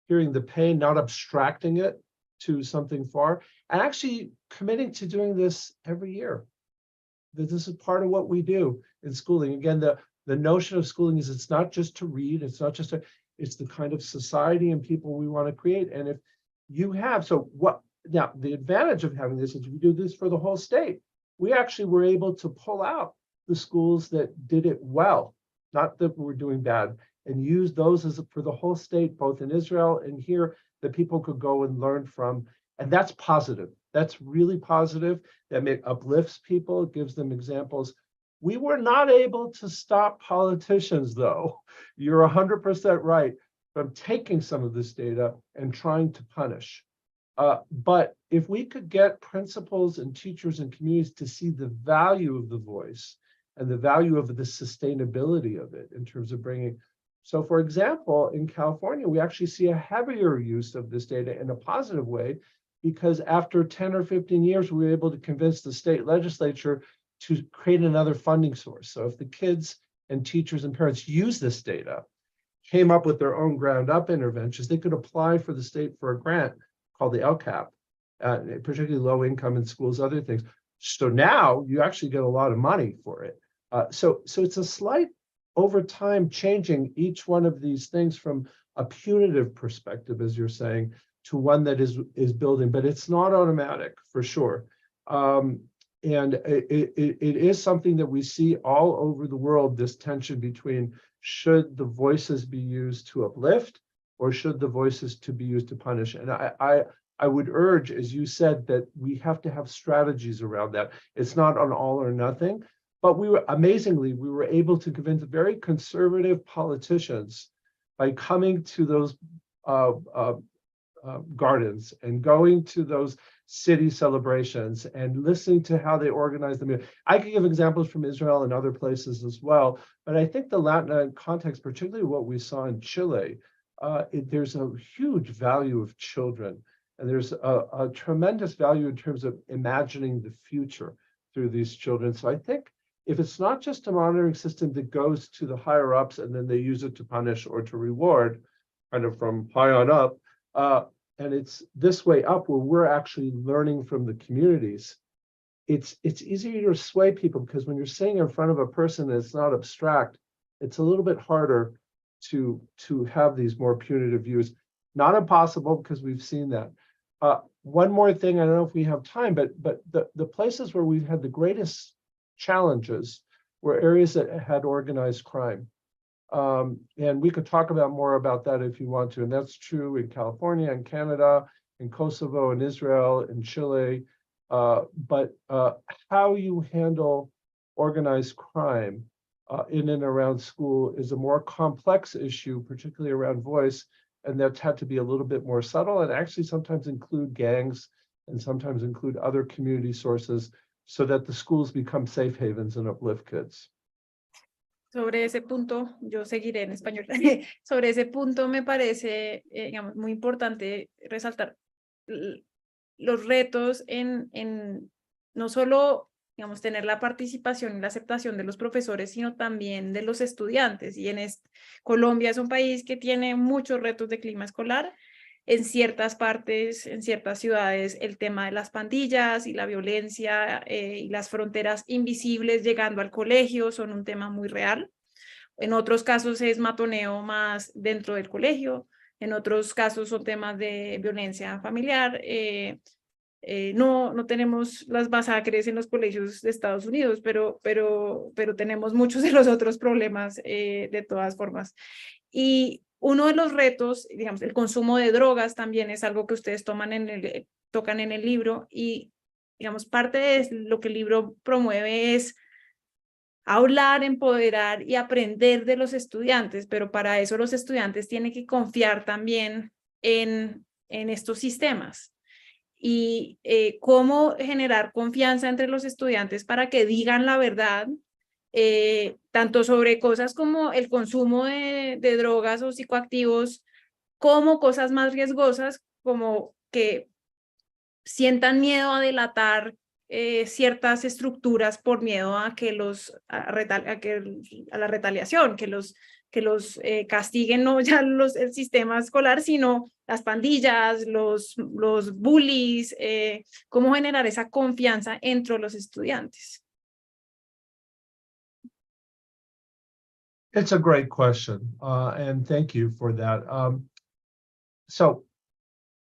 hearing the pain, not abstracting it to something far, and actually committing to doing this every year. This is part of what we do in schooling. Again, the notion of schooling is it's not just to read, it's not just it's the kind of society and people we want to create. And if you have, now the advantage of having this is we do this for the whole state. We actually were able to pull out the schools that did it well, not that we're doing bad, and use those as for the whole state, both in Israel and here, that people could go and learn from. And that's positive. That's really positive. That uplifts people, gives them examples. We were not able to stop politicians, though. You're 100% right, from taking some of this data and trying to punish. But if we could get principals and teachers and communities to see the value of the voice and the value of the sustainability of it in terms of bringing. So for example, in California, we actually see a heavier use of this data in a positive way, because after 10 or 15 years, we were able to convince the state legislature to create another funding source. So if the kids and teachers and parents use this data, came up with their own ground up interventions, they could apply for the state for a grant called the LCAP, particularly low income in schools, other things. So now you actually get a lot of money for it. So it's a slight, over time, changing each one of these things from a punitive perspective, as you're saying, to one that is building, but it's not automatic for sure. And it is something that we see all over the world, this tension between should the voices be used to uplift or should the voices to be used to punish. And I would urge, as you said, that we have to have strategies around that. It's not an all or nothing, but amazingly, we were able to convince very conservative politicians by coming to those gardens and going to those city celebrations and listening to how they organize them. I could give examples from Israel and other places as well, but I think the Latin context, particularly what we saw in Chile, there's a huge value of children, and there's a tremendous value in terms of imagining the future through these children. So I think if it's not just a monitoring system that goes to the higher ups and then they use it to punish or to reward, kind of from high on up, and it's this way up where we're actually learning from the communities, it's easier to sway people, because when you're sitting in front of a person and it's not abstract, it's a little bit harder to have these more punitive views. Not impossible, because we've seen that. One more thing, I don't know if we have time, but the places where we've had the greatest challenges were areas that had organized crime. And we could talk about more about that if you want to. And that's true in California and Canada, in Kosovo and Israel and Chile. But how you handle organized crime in and around school is a more complex issue, particularly around voice. And that's had to be a little bit more subtle, and actually sometimes include gangs and sometimes include other community sources so that the schools become safe havens and uplift kids. Sobre ese punto, yo seguiré en español. Sobre ese punto me parece, digamos, muy importante resaltar los retos en no solo, digamos, tener la participación y la aceptación de los profesores, sino también de los estudiantes. Y Colombia es un país que tiene muchos retos de clima escolar. En ciertas partes, en ciertas ciudades, el tema de las pandillas y la violencia y las fronteras invisibles llegando al colegio son un tema muy real. En otros casos es matoneo más dentro del colegio. En otros casos son temas de violencia familiar. No tenemos las masacres en los colegios de Estados Unidos, pero tenemos muchos de los otros problemas de todas formas. Y uno de los retos, digamos, el consumo de drogas también es algo que ustedes tocan en el libro, y, digamos, parte de lo que el libro promueve es hablar, empoderar y aprender de los estudiantes, pero para eso los estudiantes tienen que confiar también en estos sistemas. Y cómo generar confianza entre los estudiantes para que digan la verdad, tanto sobre cosas como el consumo de drogas o psicoactivos, como cosas más riesgosas, como que sientan miedo a delatar ciertas estructuras por miedo a que a la retaliación, que los castiguen no ya el sistema escolar, sino las pandillas, los bullies, cómo generar esa confianza entre los estudiantes. It's a great question, and thank you for that. So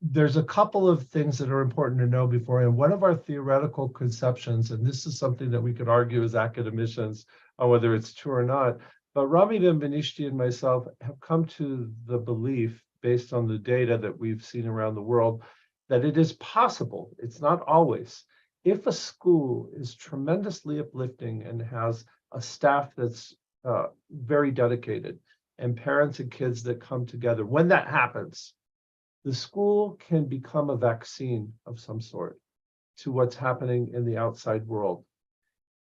there's a couple of things that are important to know before, and one of our theoretical conceptions, and this is something that we could argue as academicians on whether it's true or not, but Rami, Benbenishty, and myself have come to the belief, based on the data that we've seen around the world, that it is possible, it's not always, if a school is tremendously uplifting and has a staff that's very dedicated, and parents and kids that come together, when that happens, the school can become a vaccine of some sort to what's happening in the outside world.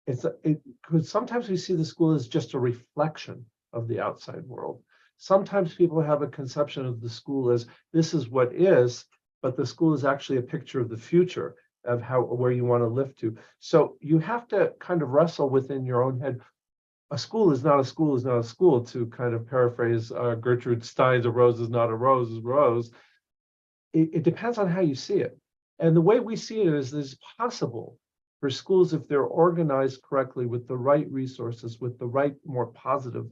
Because sometimes we see the school as just a reflection of the outside world. Sometimes people have a conception of the school as this is what is, but the school is actually a picture of the future of where you want to lift to. So you have to kind of wrestle within your own head. A school is not a school is not a school, to kind of paraphrase Gertrude Stein's "A rose is not a rose is a rose." It depends on how you see it. And the way we see it is it's possible for schools, if they're organized correctly with the right resources, with the right, more positive,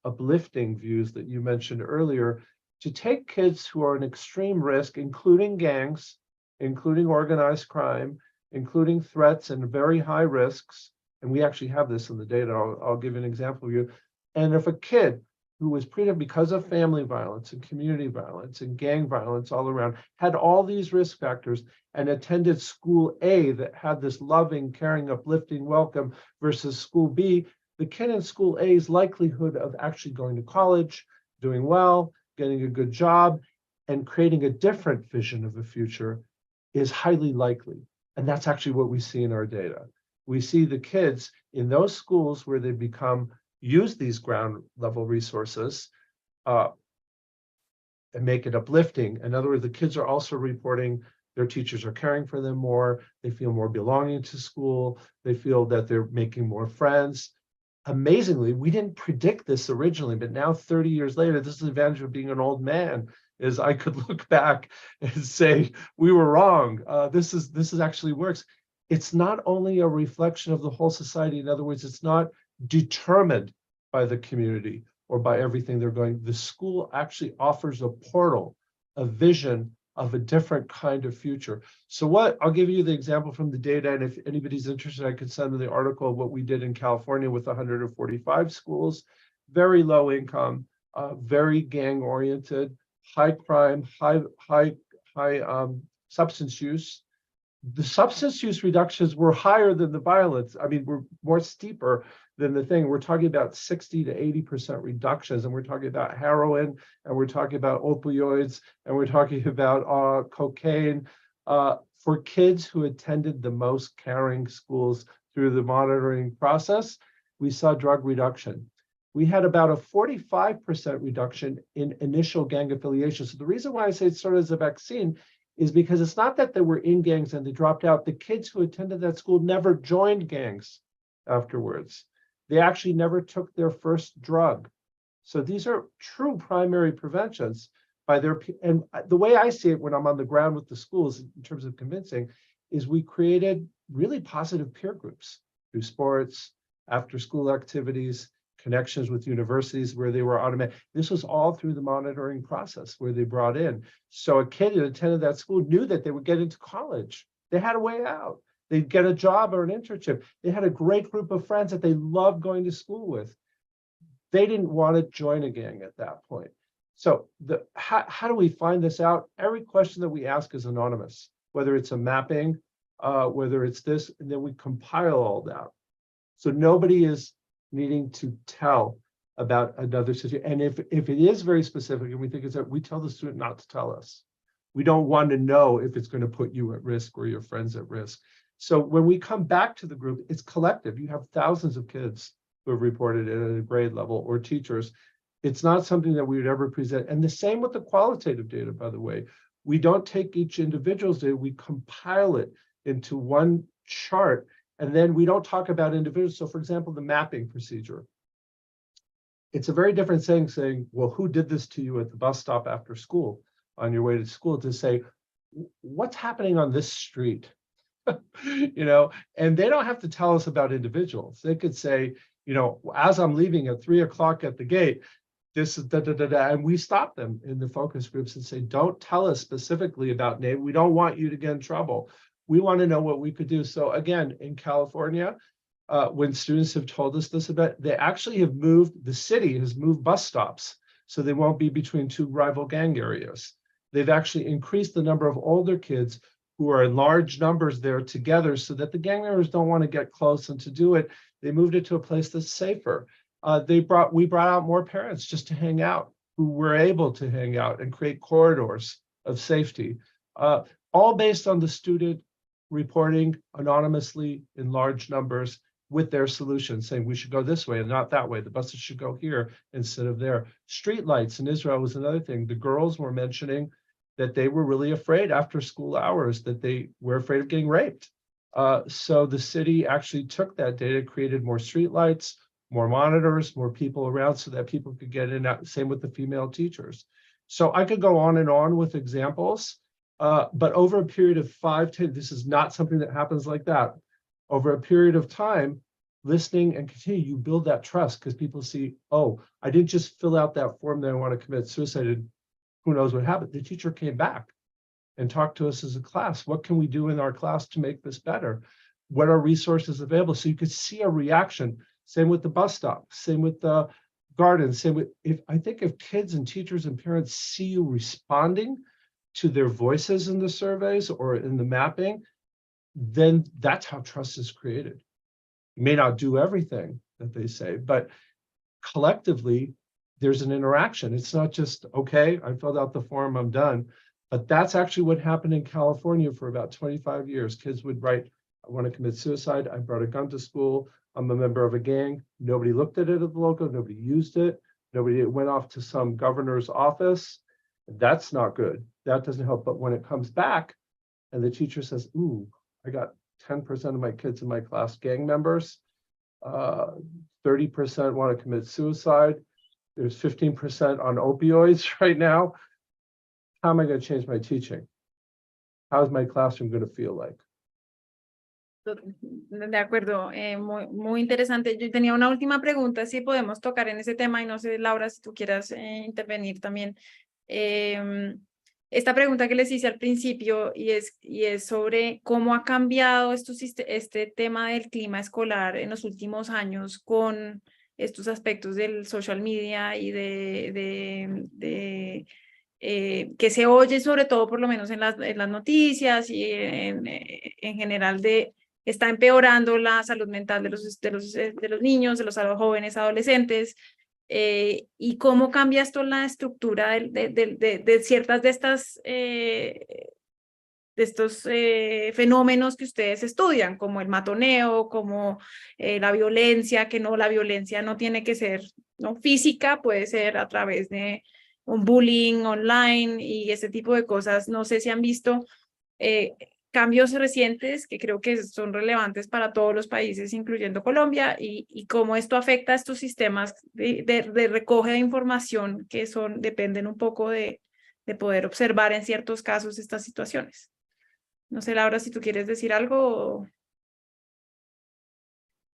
uplifting views that you mentioned earlier, to take kids who are in extreme risk, including gangs, including organized crime, including threats and very high risks, and we actually have this in the data, I'll give you an example of you. And if a kid who was treated because of family violence and community violence and gang violence all around, had all these risk factors and attended school A that had this loving, caring, uplifting welcome versus school B, the kid in school A's likelihood of actually going to college, doing well, getting a good job, and creating a different vision of a future is highly likely. And that's actually what we see in our data. We see the kids in those schools where they use these ground level resources and make it uplifting. In other words, the kids are also reporting their teachers are caring for them more, they feel more belonging to school, they feel that they're making more friends. Amazingly, we didn't predict this originally, but now 30 years later, this is the advantage of being an old man, is I could look back and say, we were wrong. This actually works. It's not only a reflection of the whole society. In other words, it's not determined by the community or by everything they're going. The school actually offers a portal, a vision of a different kind of future. So I'll give you the example from the data, and if anybody's interested, I could send them the article of what we did in California with 145 schools, very low income, very gang oriented, high crime, high substance use. The substance use reductions were higher than the violence. I mean, we're more steeper than the thing. We're talking about 60 to 80% reductions, and we're talking about heroin, and we're talking about opioids, and we're talking about cocaine. For kids who attended the most caring schools through the monitoring process, we saw drug reduction. We had about a 45% reduction in initial gang affiliation. So the reason why I say it started as a vaccine is because it's not that they were in gangs and they dropped out. The kids who attended that school never joined gangs afterwards. They actually never took their first drug. So these are true primary preventions by and the way I see it when I'm on the ground with the schools in terms of convincing is we created really positive peer groups through sports, after school activities, connections with universities where they were automatic. This was all through the monitoring process where they brought in. So a kid who attended that school knew that they would get into college. They had a way out. They'd get a job or an internship. They had a great group of friends that they loved going to school with. They didn't want to join a gang at that point. So how do we find this out? Every question that we ask is anonymous, whether it's a mapping, whether it's this, and then we compile all that. So nobody is needing to tell about another situation. And if it is very specific and we think it's that, we tell the student not to tell us. We don't want to know if it's going to put you at risk or your friends at risk. So when we come back to the group, it's collective. You have thousands of kids who have reported it at a grade level or teachers. It's not something that we would ever present. And the same with the qualitative data, by the way. We don't take each individual's data, we compile it into one chart, and then we don't talk about individuals. So for example, the mapping procedure. It's a very different thing saying, well, who did this to you at the bus stop after school on your way to school, to say, what's happening on this street? You know, and they don't have to tell us about individuals. They could say, you know, as I'm leaving at 3 o'clock at the gate, this is da da da da, and we stop them in the focus groups and say, don't tell us specifically about name. We don't want you to get in trouble. We want to know what we could do. So again, in California, when students have told us this about, they actually have moved, the city has moved bus stops, so they won't be between two rival gang areas. They've actually increased the number of older kids who are in large numbers there together, so that the gang members don't want to get close, and to do it, they moved it to a place that's safer. We brought out more parents just to hang out, who were able to hang out and create corridors of safety, all based on the student reporting anonymously in large numbers with their solutions, saying we should go this way and not that way. The buses should go here instead of there. Street lights in Israel was another thing. The girls were mentioning that they were really afraid after school hours, that they were afraid of getting raped. So the city actually took that data, created more street lights, more monitors, more people around so that people could get in. Same with the female teachers. So I could go on and on with examples, but over a period of 5-10, this is not something that happens like that. Over a period of time, listening and continue, you build that trust, because people see, oh, I didn't just fill out that form that I want to commit suicide, and who knows what happened. The teacher came back and talked to us as a class. What can we do in our class to make this better? What are resources available? So you could see a reaction. Same with the bus stop, same with the garden, same with, I think if kids and teachers and parents see you responding to their voices in the surveys or in the mapping, then that's how trust is created. You may not do everything that they say, but collectively, there's an interaction. It's not just, okay, I filled out the form, I'm done. But that's actually what happened in California for about 25 years. Kids would write, I want to commit suicide. I brought a gun to school. I'm a member of a gang. Nobody looked at it at the local. Nobody used it. Nobody went off to some governor's office. That's not good. That doesn't help. But when it comes back and the teacher says, ooh, I got 10% of my kids in my class gang members, 30% want to commit suicide, there's 15% on opioids right now. How am I going to change my teaching? How is my classroom going to feel like? De acuerdo, muy interesante. Yo tenía una última pregunta, si podemos tocar en ese tema, y no sé, Laura, si tú quieras intervenir también. Esta pregunta que les hice al principio, y es sobre cómo ha cambiado este tema del clima escolar en los últimos años con estos aspectos del social media y que se oye sobre todo, por lo menos en las noticias y en general, está empeorando la salud mental de los niños, de los jóvenes, adolescentes, y cómo cambia esto la estructura de ciertas de estos fenómenos que ustedes estudian, como el matoneo, como la violencia, la violencia no tiene que ser física, puede ser a través de un bullying online y ese tipo de cosas. No sé si han visto cambios recientes que creo que son relevantes para todos los países, incluyendo Colombia, y cómo esto afecta a estos sistemas de recoge de información que dependen un poco de poder observar en ciertos casos estas situaciones. No sé, Laura, si tú quieres decir algo.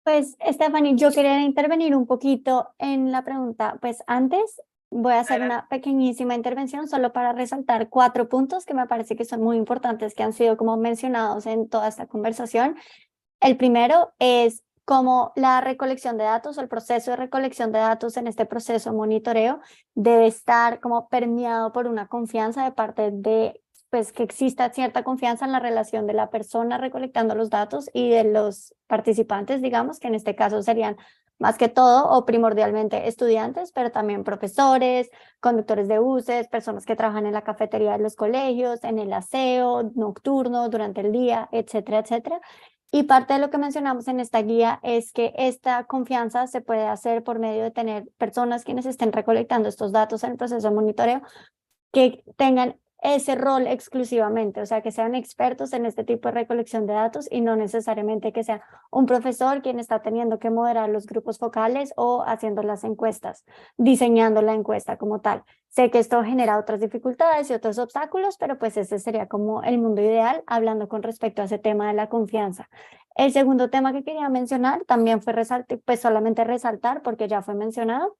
Pues, Stephanie, yo quería intervenir un poquito en la pregunta. Pues antes voy a hacer una pequeñísima intervención solo para resaltar 4 puntos que me parece que son muy importantes, que han sido como mencionados en toda esta conversación. El primero es cómo la recolección de datos, o el proceso de recolección de datos en este proceso monitoreo debe estar como permeado por una confianza de parte de, pues, que exista cierta confianza en la relación de la persona recolectando los datos y de los participantes, digamos, que en este caso serían más que todo o primordialmente estudiantes, pero también profesores, conductores de buses, personas que trabajan en la cafetería de los colegios, en el aseo nocturno, durante el día, etcétera, etcétera. Y parte de lo que mencionamos en esta guía es que esta confianza se puede hacer por medio de tener personas quienes estén recolectando estos datos en el proceso de monitoreo que tengan ese rol exclusivamente, o sea, que sean expertos en este tipo de recolección de datos y no necesariamente que sea un profesor quien está teniendo que moderar los grupos focales o haciendo las encuestas, diseñando la encuesta como tal. Sé que esto genera otras dificultades y otros obstáculos, pero pues ese sería como el mundo ideal hablando con respecto a ese tema de la confianza. El segundo tema que quería mencionar también fue pues solamente resaltar porque ya fue mencionado,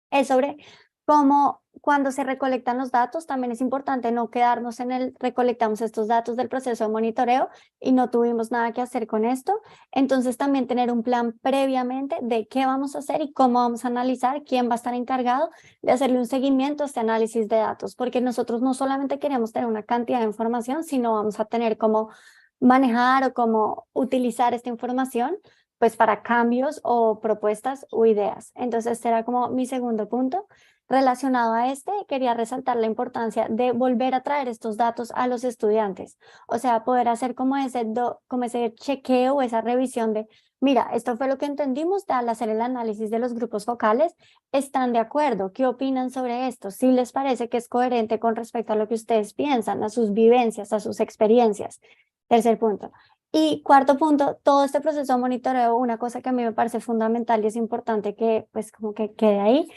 es sobre cómo cuando se recolectan los datos también es importante no quedarnos en el recolectamos estos datos del proceso de monitoreo y no tuvimos nada que hacer con esto. Entonces también tener un plan previamente de qué vamos a hacer y cómo vamos a analizar, quién va a estar encargado de hacerle un seguimiento a este análisis de datos, porque nosotros no solamente queremos tener una cantidad de información, sino vamos a tener cómo manejar o cómo utilizar esta información pues para cambios o propuestas o ideas. Entonces, este era como mi segundo punto. Relacionado a este, quería resaltar la importancia de volver a traer estos datos a los estudiantes, o sea, poder hacer como ese chequeo o esa revisión de, mira, esto fue lo que entendimos al hacer el análisis de los grupos focales, ¿están de acuerdo? ¿Qué opinan sobre esto? ¿Sí les parece que es coherente con respecto a lo que ustedes piensan, a sus vivencias, a sus experiencias? Tercer punto. Y cuarto punto, todo este proceso de monitoreo, una cosa que a mí me parece fundamental y es importante que pues como que quede ahí,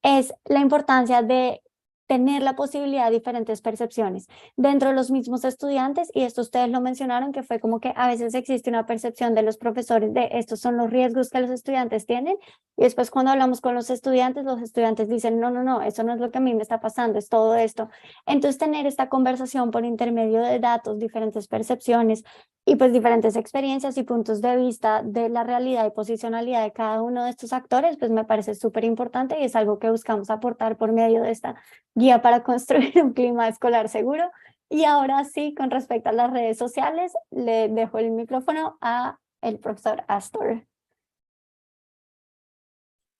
es la importancia de tener la posibilidad de diferentes percepciones dentro de los mismos estudiantes, y esto ustedes lo mencionaron, que fue como que a veces existe una percepción de los profesores de estos son los riesgos que los estudiantes tienen, y después cuando hablamos con los estudiantes dicen no, eso no es lo que a mí me está pasando, es todo esto. Entonces tener esta conversación por intermedio de datos, diferentes percepciones y pues diferentes experiencias y puntos de vista de la realidad y posicionalidad de cada uno de estos actores, pues me parece súper importante y es algo que buscamos aportar por medio de esta guía para construir un clima escolar seguro. Y ahora sí, con respecto a las redes sociales, le dejo el micrófono a el profesor Astor.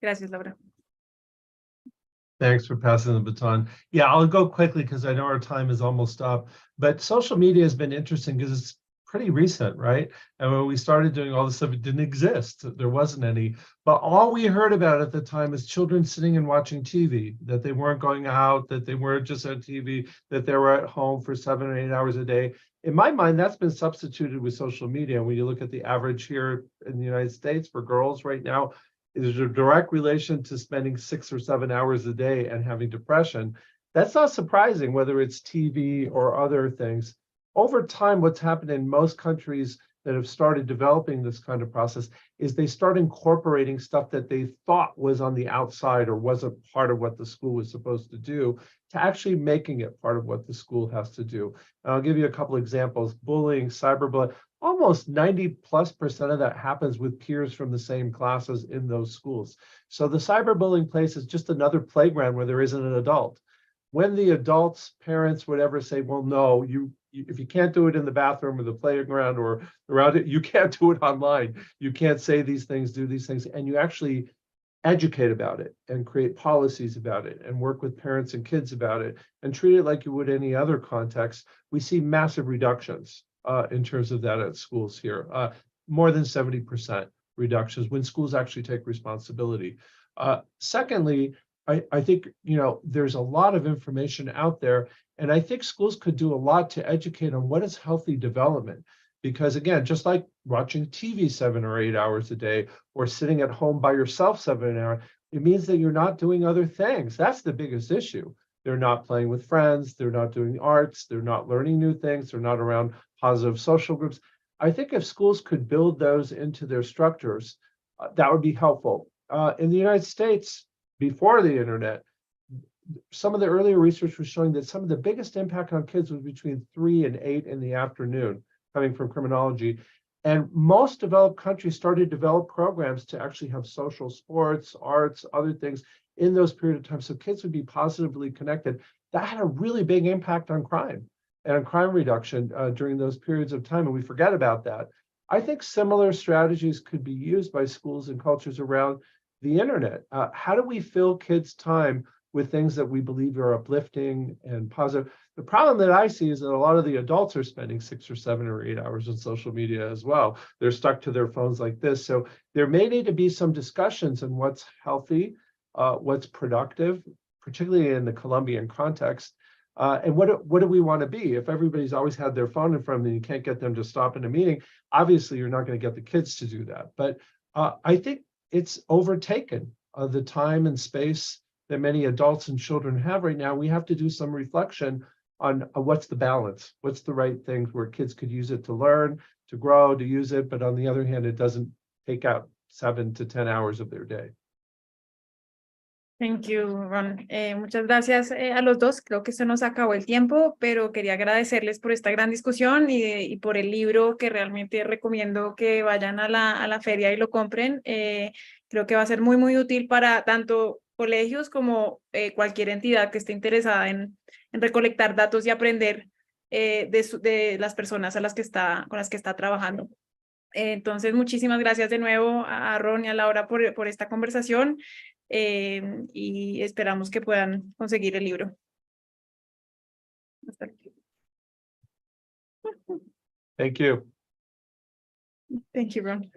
Gracias, Laura. Thanks for passing the baton. Yeah, I'll go quickly because I know our time is almost up. But social media has been interesting because it's pretty recent, right? And when we started doing all this stuff, it didn't exist. There wasn't any. But all we heard about at the time is children sitting and watching TV, that they weren't going out, that they weren't just on TV, that they were at home for 7 or 8 hours a day. In my mind, that's been substituted with social media. When you look at the average here in the United States for girls right now, is a direct relation to spending 6 or 7 hours a day and having depression. That's not surprising, whether it's TV or other things. Over time, what's happened in most countries that have started developing this kind of process is they start incorporating stuff that they thought was on the outside or wasn't part of what the school was supposed to do, to actually making it part of what the school has to do. And I'll give you a couple examples. Bullying, cyberbullying, almost 90+% of that happens with peers from the same classes in those schools. So the cyberbullying place is just another playground where there isn't an adult. When the adults, parents, whatever, say, well, no, if you can't do it in the bathroom or the playground or around it, you can't do it online. You can't say these things, do these things, and you actually educate about it and create policies about it and work with parents and kids about it and treat it like you would any other context. We see massive reductions in terms of that at schools here, more than 70% reductions when schools actually take responsibility. Secondly, I think, there's a lot of information out there, and I think schools could do a lot to educate on what is healthy development. Because again, just like watching TV 7 or 8 hours a day or sitting at home by yourself 7 hours, it means that you're not doing other things. That's the biggest issue. They're not playing with friends, they're not doing arts, they're not learning new things, they're not around positive social groups. I think if schools could build those into their structures, that would be helpful. In the United States, before the internet, some of the earlier research was showing that some of the biggest impact on kids was between 3 and 8 in the afternoon, coming from criminology. And most developed countries started to develop programs to actually have social sports, arts, other things in those period of time, so kids would be positively connected. That had a really big impact on crime and on crime reduction during those periods of time, and we forget about that. I think similar strategies could be used by schools and cultures around the internet. How do we fill kids' time with things that we believe are uplifting and positive? The problem that I see is that a lot of the adults are spending 6 or 7 or 8 hours on social media as well. They're stuck to their phones like this. So there may need to be some discussions on what's healthy, what's productive, particularly in the Colombian context. And what do we want to be? If everybody's always had their phone in front of them, you can't get them to stop in a meeting. Obviously, you're not going to get the kids to do that. But I think it's overtaken the time and space that many adults and children have right now. We have to do some reflection on what's the balance, what's the right things where kids could use it to learn, to grow, to use it, but on the other hand, it doesn't take out 7 to 10 hours of their day. Thank you, Ron. Muchas gracias a los dos. Creo que se nos acabó el tiempo, pero quería agradecerles por esta gran discusión y por el libro que realmente recomiendo que vayan a la feria y lo compren. Creo que va a ser muy, muy útil para tanto colegios como cualquier entidad que esté interesada en recolectar datos y aprender de las personas con las que está trabajando. Entonces, muchísimas gracias de nuevo a Ron y a Laura por esta conversación. Y esperamos que puedan conseguir el libro. Hasta aquí. Thank you. Thank you, Ron.